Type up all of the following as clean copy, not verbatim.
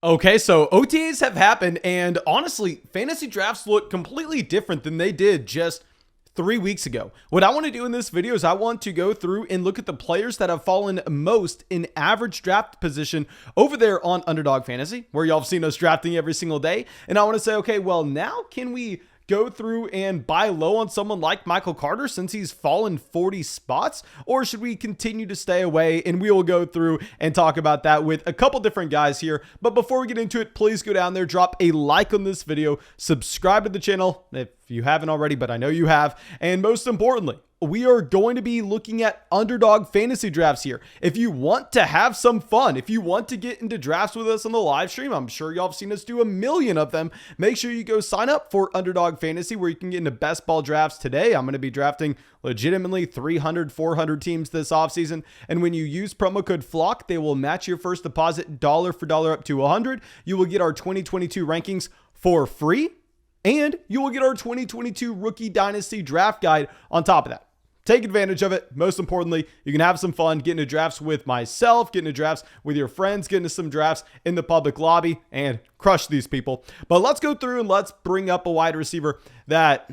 Okay, so OTAs have happened, and honestly, fantasy drafts look completely different than they did just 3 weeks ago. What I want to do in this video is I want to go through and look at the players that have fallen most in average draft position over there on Underdog Fantasy, where y'all have seen us drafting every single day. And I want to say, okay, well, now can we go through and buy low on someone like Michael Carter since he's fallen 40 spots, or should we continue to stay away? And we will go through and talk about that with a couple different guys here. But before we get into it, please go down there, drop a like on this video, subscribe to the channel if you haven't already, but I know you have. And most importantly, we are going to be looking at Underdog Fantasy drafts here. If you want to have some fun, if you want to get into drafts with us on the live stream, I'm sure y'all have seen us do a million of them. Make sure you go sign up for Underdog Fantasy where you can get into best ball drafts today. I'm going to be drafting legitimately 300, 400 teams this offseason. And when you use promo code FLOCK, they will match your first deposit dollar for dollar up to 100. You will get our 2022 rankings for free. And you will get our 2022 Rookie Dynasty Draft Guide on top of that. Take advantage of it. Most importantly, you can have some fun, get into drafts with myself, get into drafts with your friends, get into some drafts in the public lobby, and crush these people. But let's go through and let's bring up a wide receiver that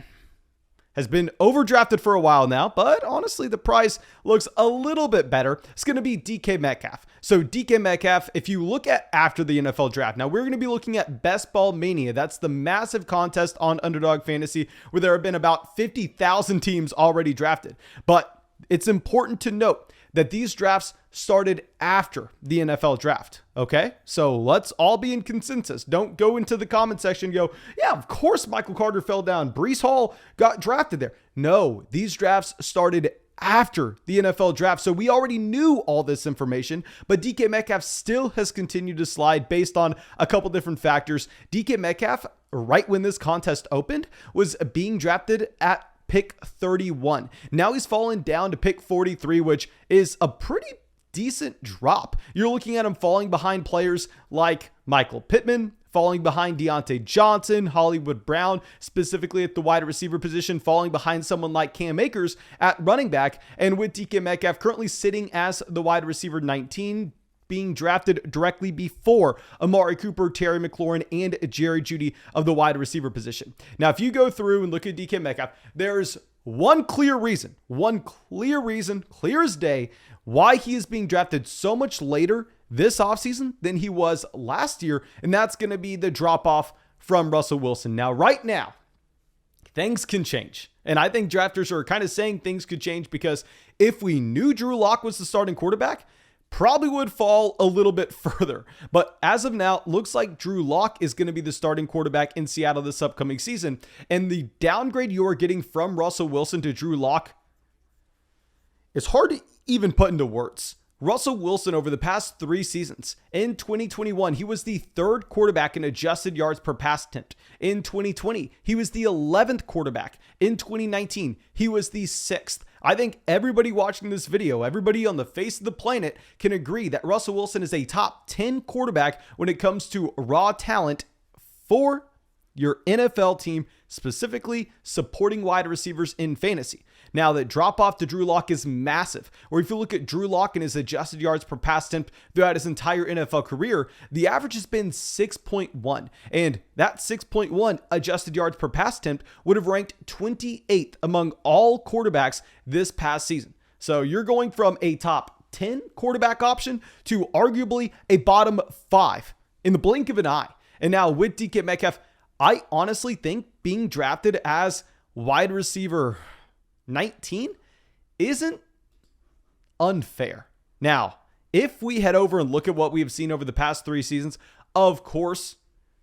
has been overdrafted for a while now, but honestly, the price looks a little bit better. It's going to be DK Metcalf. So DK Metcalf, if you look at after the NFL draft, now we're going to be looking at Best Ball Mania. That's the massive contest on Underdog Fantasy where there have been about 50,000 teams already drafted. But it's important to note that these drafts started after the NFL draft. Okay, so let's all be in consensus. Don't go into the comment section and go, yeah, of course Michael Carter fell down. Breece Hall got drafted there. No, these drafts started after the NFL draft. So we already knew all this information, but DK Metcalf still has continued to slide based on a couple different factors. DK Metcalf, right when this contest opened, was being drafted at pick 31. Now he's fallen down to pick 43, which is a pretty decent drop. You're looking at him falling behind players like Michael Pittman, falling behind Deontay Johnson, Hollywood Brown, specifically at the wide receiver position, falling behind someone like Cam Akers at running back, and with DK Metcalf currently sitting as the wide receiver 19, being drafted directly before Amari Cooper, Terry McLaurin, and Jerry Jeudy of the wide receiver position. Now, if you go through and look at DK Metcalf, there's one clear reason, clear as day, why he is being drafted so much later this offseason than he was last year, and that's going to be the drop-off from Russell Wilson. Now, right now, things can change. And I think drafters are kind of saying things could change because if we knew Drew Lock was the starting quarterback, probably would fall a little bit further. But as of now, looks like Drew Lock is going to be the starting quarterback in Seattle this upcoming season. And the downgrade you are getting from Russell Wilson to Drew Lock, it's hard to even put into words. Russell Wilson over the past 3 seasons, in 2021, he was the 3rd quarterback in adjusted yards per pass attempt. In 2020, he was the 11th quarterback. In 2019, he was the 6th. I think everybody watching this video, everybody on the face of the planet can agree that Russell Wilson is a top 10 quarterback when it comes to raw talent for your NFL team, specifically supporting wide receivers in fantasy. Now, the drop off to Drew Lock is massive. Or if you look at Drew Lock and his adjusted yards per pass attempt throughout his entire NFL career, the average has been 6.1. And that 6.1 adjusted yards per pass attempt would have ranked 28th among all quarterbacks this past season. So you're going from a top 10 quarterback option to arguably a bottom 5 in the blink of an eye. And now with DK Metcalf, I honestly think being drafted as wide receiver 19 isn't unfair. Now, if we head over and look at what we have seen over the past 3 seasons, of course,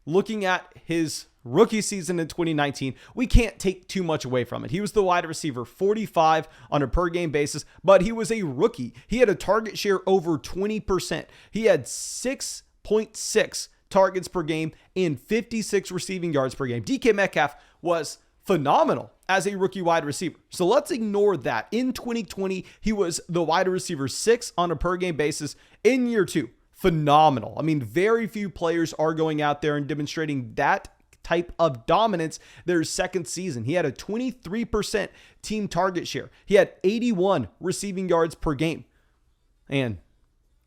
looking at his rookie season in 2019, we can't take too much away from it. He was the wide receiver 45 on a per game basis, but he was a rookie. He had a target share over 20%. He had 6.6 targets per game and 56 receiving yards per game. DK Metcalf was phenomenal as a rookie wide receiver. So let's ignore that. In 2020, he was the wide receiver 6 on a per game basis. In year 2, phenomenal. I mean, very few players are going out there and demonstrating that type of dominance their second season. He had a 23% team target share. He had 81 receiving yards per game and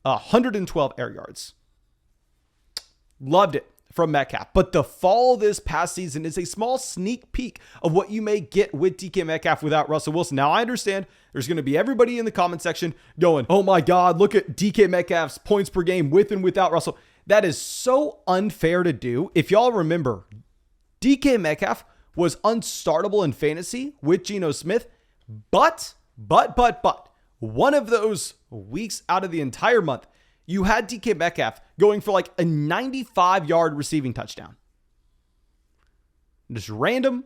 112 air yards. Loved it from Metcalf. But the fall this past season is a small sneak peek of what you may get with DK Metcalf without Russell Wilson. Now, I understand there's going to be everybody in the comment section going, oh my God, look at DK Metcalf's points per game with and without Russell. That is so unfair to do. If y'all remember, DK Metcalf was unstartable in fantasy with Geno Smith, but one of those weeks out of the entire month, you had DK Metcalf going for like a 95-yard receiving touchdown. Just a random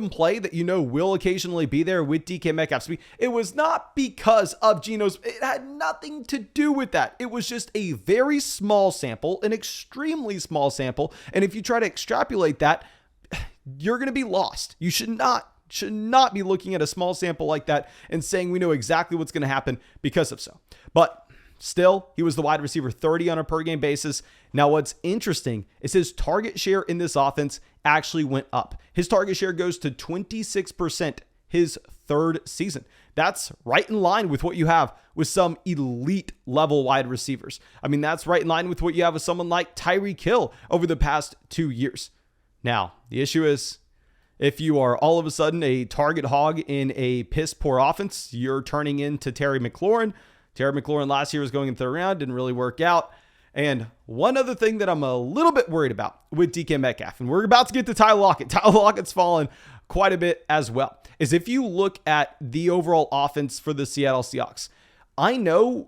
play that you know will occasionally be there with DK Metcalf. It was not because of Geno's. It had nothing to do with that. It was just a very small sample, an extremely small sample. And if you try to extrapolate that, you're going to be lost. You should not be looking at a small sample like that and saying we know exactly what's going to happen because of so. But still, he was the wide receiver 30 on a per game basis. Now, what's interesting is his target share in this offense actually went up. His target share goes to 26% his third season. That's right in line with what you have with some elite level wide receivers. I mean, that's right in line with what you have with someone like Tyreek Hill over the past 2 years. Now, the issue is, if you are all of a sudden a target hog in a piss poor offense, you're turning into Terry McLaurin. Terry McLaurin last year was going in the third round, didn't really work out. And one other thing that I'm a little bit worried about with DK Metcalf, and we're about to get to Tyler Lockett. Tyler Lockett's fallen quite a bit as well, is if you look at the overall offense for the Seattle Seahawks. I know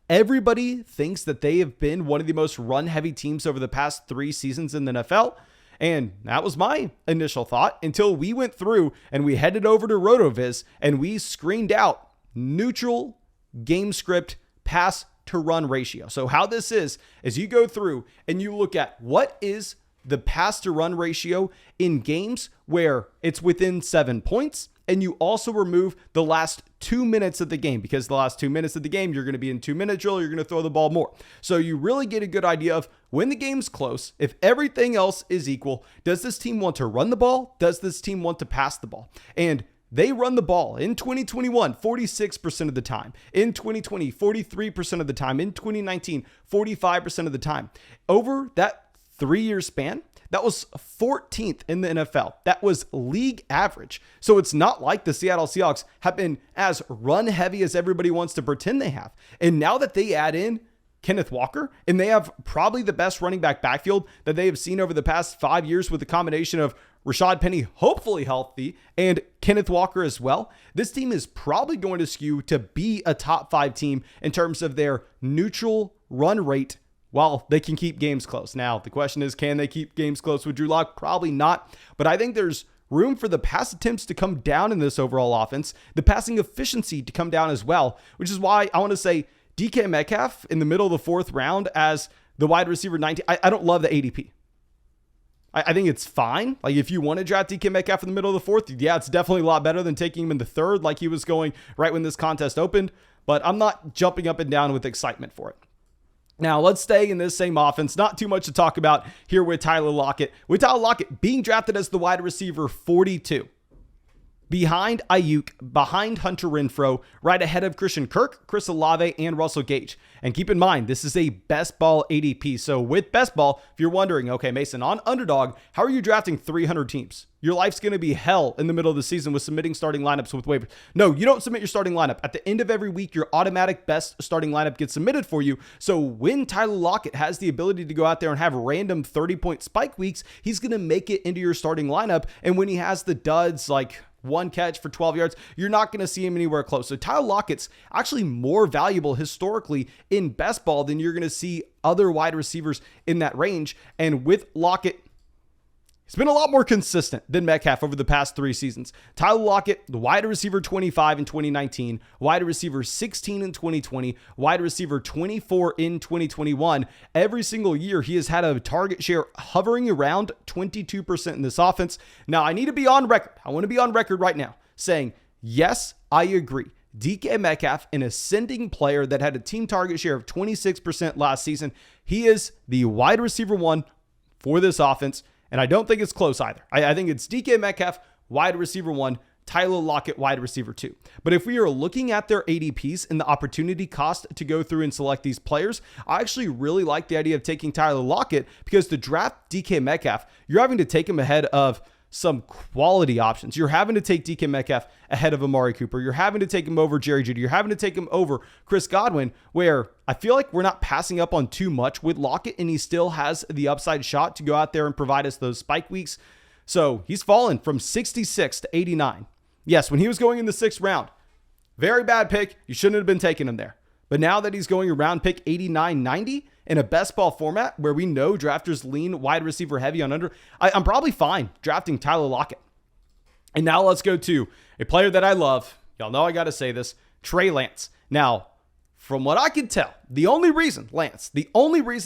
everybody thinks that they have been one of the most run-heavy teams over the past 3 seasons in the NFL. And that was my initial thought until we went through and we headed over to RotoViz and we screened out neutral game script pass to run ratio. So how this is you go through and you look at what is the pass to run ratio in games where it's within 7 points. And you also remove the last 2 minutes of the game, because the last 2 minutes of the game, you're going to be in 2-minute drill. You're going to throw the ball more. So you really get a good idea of when the game's close, if everything else is equal, does this team want to run the ball? Does this team want to pass the ball? And they run the ball in 2021, 46% of the time. In 2020, 43% of the time. In 2019, 45% of the time. Over that 3-year span, that was 14th in the NFL. That was league average. So it's not like the Seattle Seahawks have been as run heavy as everybody wants to pretend they have. And now that they add in Kenneth Walker, and they have probably the best running back backfield that they have seen over the past 5 years with a combination of Rashad Penny, hopefully healthy, and Kenneth Walker as well. This team is probably going to skew to be a top 5 team in terms of their neutral run rate while they can keep games close. Now, the question is, can they keep games close with Drew Lock? Probably not, but I think there's room for the pass attempts to come down in this overall offense, the passing efficiency to come down as well, which is why I want to say DK Metcalf in the middle of the 4th round as the wide receiver 19. I don't love the ADP. I think it's fine. Like, if you want to draft DK Metcalf in the middle of the 4th, yeah, it's definitely a lot better than taking him in the 3rd like he was going right when this contest opened, but I'm not jumping up and down with excitement for it. Now, let's stay in this same offense. Not too much to talk about here with Tyler Lockett. With Tyler Lockett being drafted as the wide receiver 42. Behind Ayuk, behind Hunter Renfrow, right ahead of Christian Kirk, Chris Olave, and Russell Gage. And keep in mind, this is a best ball ADP. So with best ball, if you're wondering, okay, Mason, on Underdog, how are you drafting 300 teams? Your life's going to be hell in the middle of the season with submitting starting lineups with waivers. No, you don't submit your starting lineup. At the end of every week, your automatic best starting lineup gets submitted for you. So when Tyler Lockett has the ability to go out there and have random 30-point spike weeks, he's going to make it into your starting lineup. And when he has the duds like 1 catch for 12 yards, you're not going to see him anywhere close. So Tyler Lockett's actually more valuable historically in best ball than you're going to see other wide receivers in that range. And with Lockett, he's been a lot more consistent than Metcalf over the past 3 seasons. Tyler Lockett, the wide receiver 25 in 2019, wide receiver 16 in 2020, wide receiver 24 in 2021. Every single year, he has had a target share hovering around 22% in this offense. Now, I need to be on record. I want to be on record right now saying, yes, I agree. DK Metcalf, an ascending player that had a team target share of 26% last season. He is the wide receiver 1 for this offense. And I don't think it's close either. I think it's DK Metcalf, wide receiver 1, Tyler Lockett, wide receiver 2. But if we are looking at their ADPs and the opportunity cost to go through and select these players, I actually really like the idea of taking Tyler Lockett, because to draft DK Metcalf, you're having to take him ahead of some quality options. You're having to take DK Metcalf ahead of Amari Cooper. You're having to take him over Jerry Jeudy. You're having to take him over Chris Godwin, where I feel like we're not passing up on too much with Lockett, and he still has the upside shot to go out there and provide us those spike weeks. So he's fallen from 66 to 89. Yes, when he was going in the 6th round, very bad pick. You shouldn't have been taking him there. But now that he's going around pick 89, 90 in a best ball format where we know drafters lean wide receiver heavy on under, I'm probably fine drafting Tyler Lockett. And now let's go to a player that I love. Y'all know I got to say this, Trey Lance. Now, from what I can tell, the only reason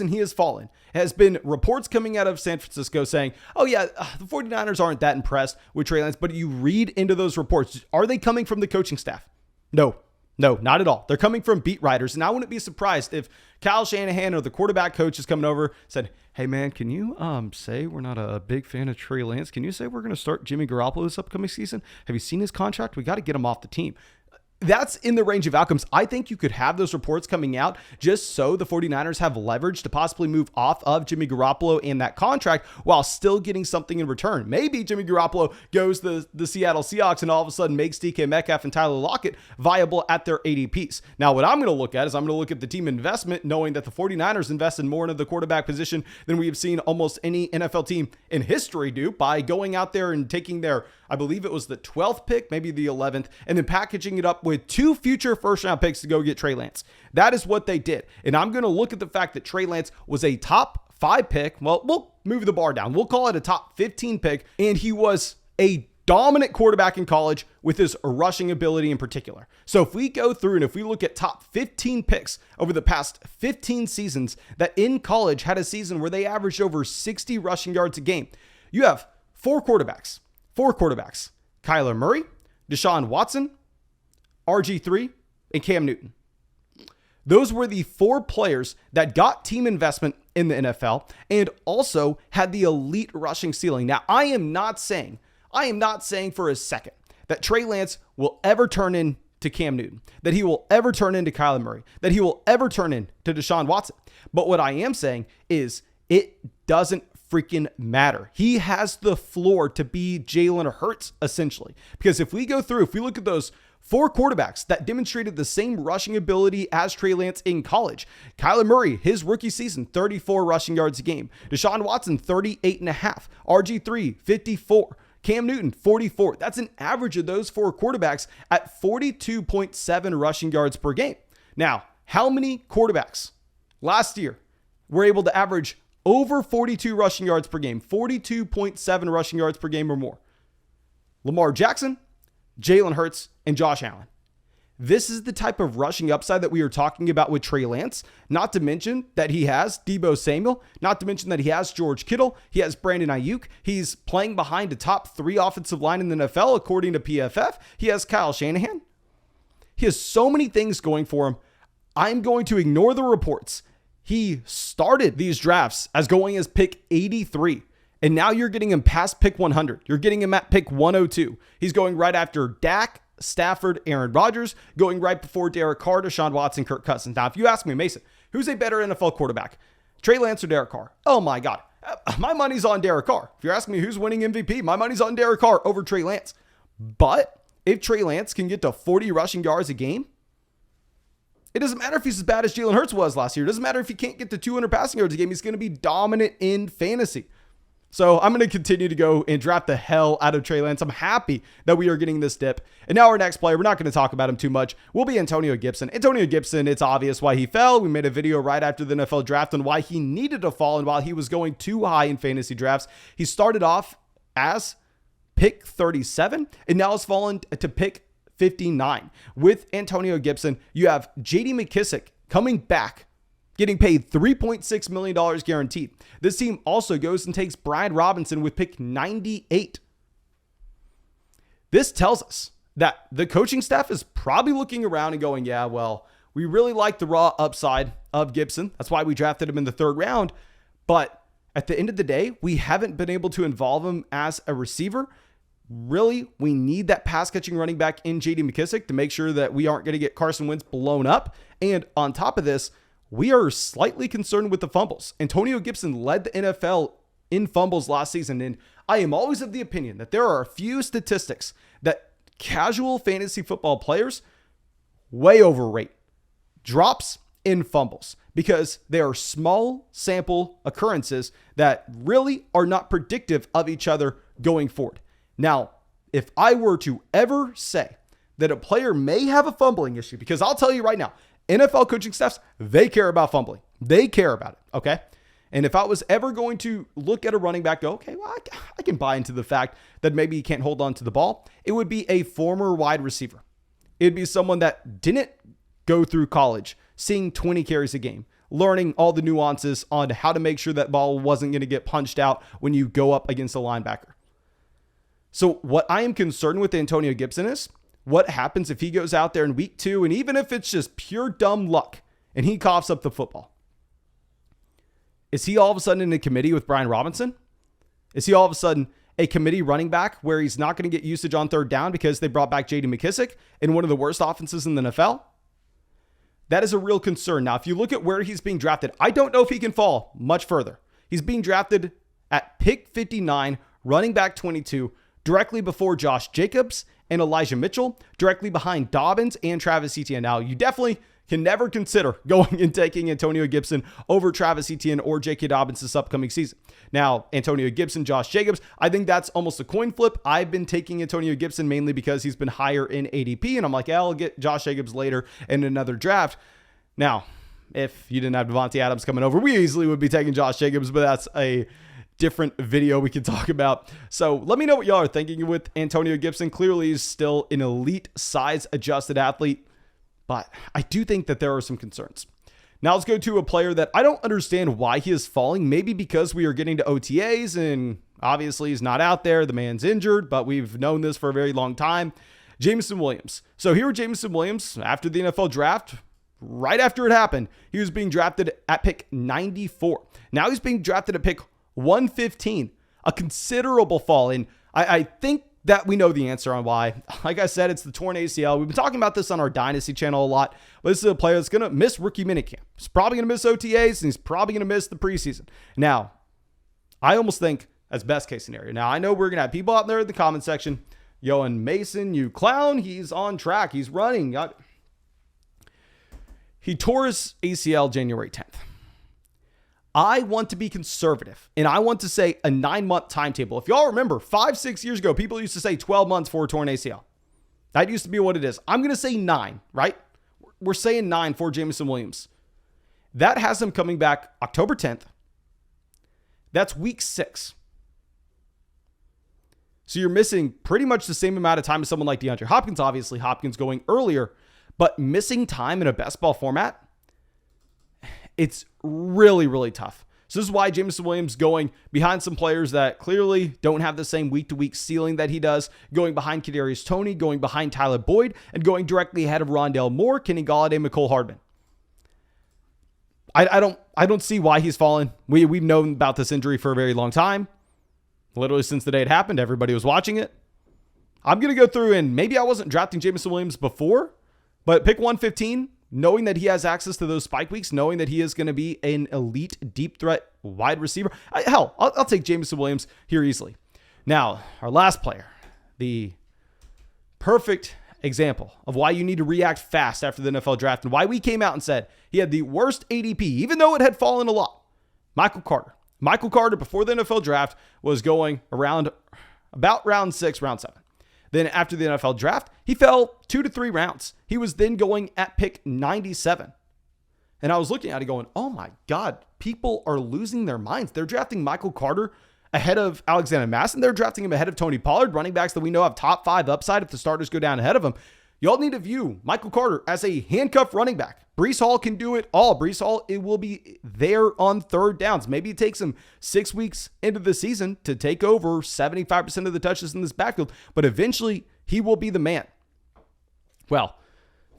he has fallen has been reports coming out of San Francisco saying, oh yeah, the 49ers aren't that impressed with Trey Lance. But you read into those reports, are they coming from the coaching staff? No, not at all. They're coming from beat writers. And I wouldn't be surprised if Kyle Shanahan or the quarterback coach is coming over, said, hey man, can you say we're not a big fan of Trey Lance? Can you say we're going to start Jimmy Garoppolo this upcoming season? Have you seen his contract? We got to get him off the team. That's in the range of outcomes. I think you could have those reports coming out just so the 49ers have leverage to possibly move off of Jimmy Garoppolo and that contract while still getting something in return. Maybe Jimmy Garoppolo goes to the Seattle Seahawks and all of a sudden makes DK Metcalf and Tyler Lockett viable at their ADPs. Now, what I'm going to look at is I'm going to look at the team investment, knowing that the 49ers invested more into the quarterback position than we have seen almost any NFL team in history do by going out there and taking their, I believe it was the 12th pick, maybe the 11th, and then packaging it up with 2 future first-round picks to go get Trey Lance. That is what they did. And I'm going to look at the fact that Trey Lance was a top 5 pick. Well, we'll move the bar down. We'll call it a top 15 pick. And he was a dominant quarterback in college with his rushing ability in particular. So if we go through and if we look at top 15 picks over the past 15 seasons that in college had a season where they averaged over 60 rushing yards a game, you have 4 quarterbacks. Kyler Murray, Deshaun Watson, RG3, and Cam Newton. Those were the 4 players that got team investment in the NFL and also had the elite rushing ceiling. Now, I am not saying for a second that Trey Lance will ever turn into Cam Newton, that he will ever turn into Kyler Murray, that he will ever turn into Deshaun Watson. But what I am saying is it doesn't freaking matter. He has the floor to be Jalen Hurts, essentially. Because if we look at those 4 quarterbacks that demonstrated the same rushing ability as Trey Lance in college. Kyler Murray, his rookie season, 34 rushing yards a game. Deshaun Watson, 38.5. RG3, 54. Cam Newton, 44. That's an average of those 4 quarterbacks at 42.7 rushing yards per game. Now, how many quarterbacks last year were able to average over 42 rushing yards per game, 42.7 rushing yards per game or more? Lamar Jackson, Jalen Hurts, and Josh Allen. This is the type of rushing upside that we are talking about with Trey Lance, not to mention that he has Deebo Samuel, not to mention that he has George Kittle, he has Brandon Ayuk, he's playing behind a top 3 offensive line in the NFL according to PFF, he has Kyle Shanahan. He has so many things going for him. I'm going to ignore the reports. He started these drafts as going as pick 83. And now you're getting him past pick 100. You're getting him at pick 102. He's going right after Dak, Stafford, Aaron Rodgers, going right before Derek Carr, Deshaun Watson, Kirk Cousins. Now, if you ask me, Mason, who's a better NFL quarterback, Trey Lance or Derek Carr? Oh my God. My money's on Derek Carr. If you're asking me who's winning MVP, my money's on Derek Carr over Trey Lance. But if Trey Lance can get to 40 rushing yards a game, it doesn't matter if he's as bad as Jalen Hurts was last year. It doesn't matter if he can't get to 200 passing yards a game. He's going to be dominant in fantasy. So I'm going to continue to go and draft the hell out of Trey Lance. I'm happy that we are getting this dip. And now our next player, we're not going to talk about him too much, will be Antonio Gibson. Antonio Gibson, it's obvious why he fell. We made a video right after the NFL draft on why he needed to fall and why he was going too high in fantasy drafts. He started off as pick 37 and now has fallen to pick 59. With Antonio Gibson, you have J.D. McKissic coming back, getting paid $3.6 million guaranteed. This team also goes and takes Brian Robinson with pick 98. This tells us that the coaching staff is probably looking around and going, yeah, well, we really like the raw upside of Gibson. That's why we drafted him in the 3rd round. But at the end of the day, we haven't been able to involve him as a receiver really, we need that pass catching running back in JD McKissic to make sure that we aren't going to get Carson Wentz blown up. And on top of this, we are slightly concerned with the fumbles. Antonio Gibson led the NFL in fumbles last season. And I am always of the opinion that there are a few statistics that casual fantasy football players way overrate. Drops in fumbles, because they are small sample occurrences that really are not predictive of each other going forward. Now, if I were to ever say that a player may have a fumbling issue, because I'll tell you right now, NFL coaching staffs, they care about fumbling. They care about it, okay? And if I was ever going to look at a running back, go, okay, well, I can buy into the fact that maybe he can't hold on to the ball, it would be a former wide receiver. It'd be someone that didn't go through college, seeing 20 carries a game, learning all the nuances on how to make sure that ball wasn't going to get punched out when you go up against a linebacker. So what I am concerned with Antonio Gibson is what happens if he goes out there in week 2, and even if it's just pure dumb luck and he coughs up the football. Is he all of a sudden in a committee with Brian Robinson? Is he all of a sudden a committee running back where he's not going to get usage on third down because they brought back JD McKissic in one of the worst offenses in the NFL? That is a real concern. Now, if you look at where he's being drafted, I don't know if he can fall much further. He's being drafted at pick 59, running back 22, directly before Josh Jacobs and Elijah Mitchell, directly behind Dobbins and Travis Etienne. Now, you definitely can never consider going and taking Antonio Gibson over Travis Etienne or J.K. Dobbins this upcoming season. Now, Antonio Gibson, Josh Jacobs, I think that's almost a coin flip. I've been taking Antonio Gibson mainly because he's been higher in ADP, and I'm like, yeah, I'll get Josh Jacobs later in another draft. Now, if you didn't have Devontae Adams coming over, we easily would be taking Josh Jacobs, but that's a different video we could talk about. So let me know what y'all are thinking with Antonio Gibson. Clearly, he's still an elite size adjusted athlete, but I do think that there are some concerns. Now let's go to a player that I don't understand why he is falling. Maybe because we are getting to OTAs and obviously he's not out there. The man's injured, but we've known this for a very long time. Jameson Williams. So here Jameson Williams, after the NFL draft, right after it happened, he was being drafted at pick 94. Now he's being drafted at pick 115, a considerable fall. And I think that we know the answer on why. Like I said, it's the torn ACL. We've been talking about this on our Dynasty channel a lot, but this is a player that's going to miss rookie minicamp. He's probably going to miss OTAs, and he's probably going to miss the preseason. Now, I almost think that's best case scenario. Now, I know we're going to have people out there in the comment section, yo, and Mason, you clown, he's on track. He's running. He tore his ACL January 10th. I want to be conservative, and I want to say a 9-month timetable. If y'all remember, 5-6 years ago, people used to say 12 months for a torn ACL. That used to be what it is. I'm going to say 9, right? We're saying 9 for Jameson Williams. That has him coming back October 10th. That's week 6. So you're missing pretty much the same amount of time as someone like DeAndre Hopkins. Obviously, Hopkins going earlier, but missing time in a best ball format, it's really, really tough. So this is why Jameson Williams going behind some players that clearly don't have the same week-to-week ceiling that he does, going behind Kadarius Toney, going behind Tyler Boyd, and going directly ahead of Rondale Moore, Kenny Golladay, Mecole Hardman. I don't see why he's fallen. We've known about this injury for a very long time. Literally since the day it happened, everybody was watching it. I'm going to go through, and maybe I wasn't drafting Jameson Williams before, but pick 115, knowing that he has access to those spike weeks, knowing that he is going to be an elite deep threat wide receiver. I'll take Jameson Williams here easily. Now, our last player, the perfect example of why you need to react fast after the NFL draft and why we came out and said he had the worst ADP, even though it had fallen a lot. Michael Carter. Michael Carter before the NFL draft was going around about round 6, round 7. Then after the NFL draft, he fell 2 to 3 rounds. He was then going at pick 97. And I was looking at it going, oh my God, people are losing their minds. They're drafting Michael Carter ahead of Alexander Masson. They're drafting him ahead of Tony Pollard, running backs that we know have top 5 upside if the starters go down ahead of him. Y'all need to view Michael Carter as a handcuffed running back. Breece Hall can do it all. Breece Hall, it will be there on third downs. Maybe it takes him 6 weeks into the season to take over 75% of the touches in this backfield, but eventually he will be the man. Well,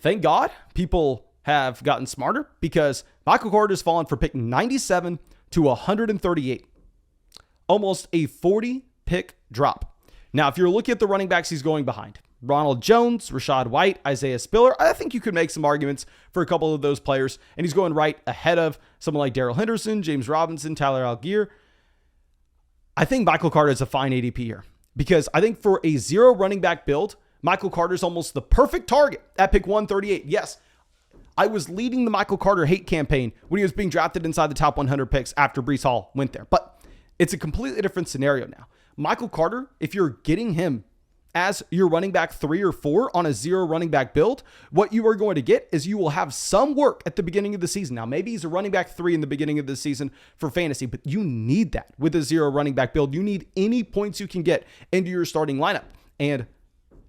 thank God people have gotten smarter because Michael Carter has fallen from pick 97 to 138. Almost a 40 pick drop. Now, if you're looking at the running backs he's going behind, Ronald Jones, Rashad White, Isaiah Spiller, I think you could make some arguments for a couple of those players. And he's going right ahead of someone like Darrell Henderson, James Robinson, Tyler Algier. I think Michael Carter is a fine ADP here because I think for a 0 running back build, Michael Carter is almost the perfect target at pick 138. Yes, I was leading the Michael Carter hate campaign when he was being drafted inside the top 100 picks after Breece Hall went there. But it's a completely different scenario now. Michael Carter, if you're getting him as your running back 3 or 4 on a 0 running back build, what you are going to get is you will have some work at the beginning of the season. Now, maybe he's a running back 3 in the beginning of the season for fantasy, but you need that with a 0 running back build. You need any points you can get into your starting lineup. And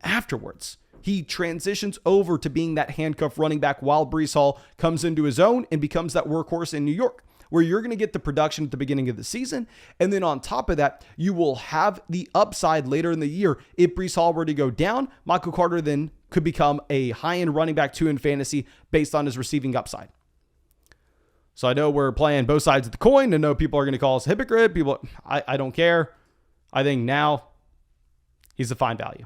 afterwards, he transitions over to being that handcuff running back while Breece Hall comes into his own and becomes that workhorse in New York, where you're going to get the production at the beginning of the season. And then on top of that, you will have the upside later in the year. If Breece Hall were to go down, Michael Carter then could become a high-end running back 2 in fantasy based on his receiving upside. So I know we're playing both sides of the coin. I know people are going to call us a hypocrite. I don't care. I think now he's a fine value.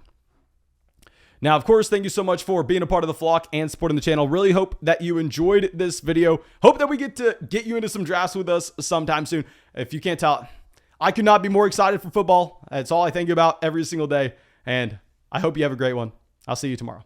Now, of course, thank you so much for being a part of the flock and supporting the channel. Really hope that you enjoyed this video. Hope that we get to get you into some drafts with us sometime soon. If you can't tell, I could not be more excited for football. That's all I think about every single day. And I hope you have a great one. I'll see you tomorrow.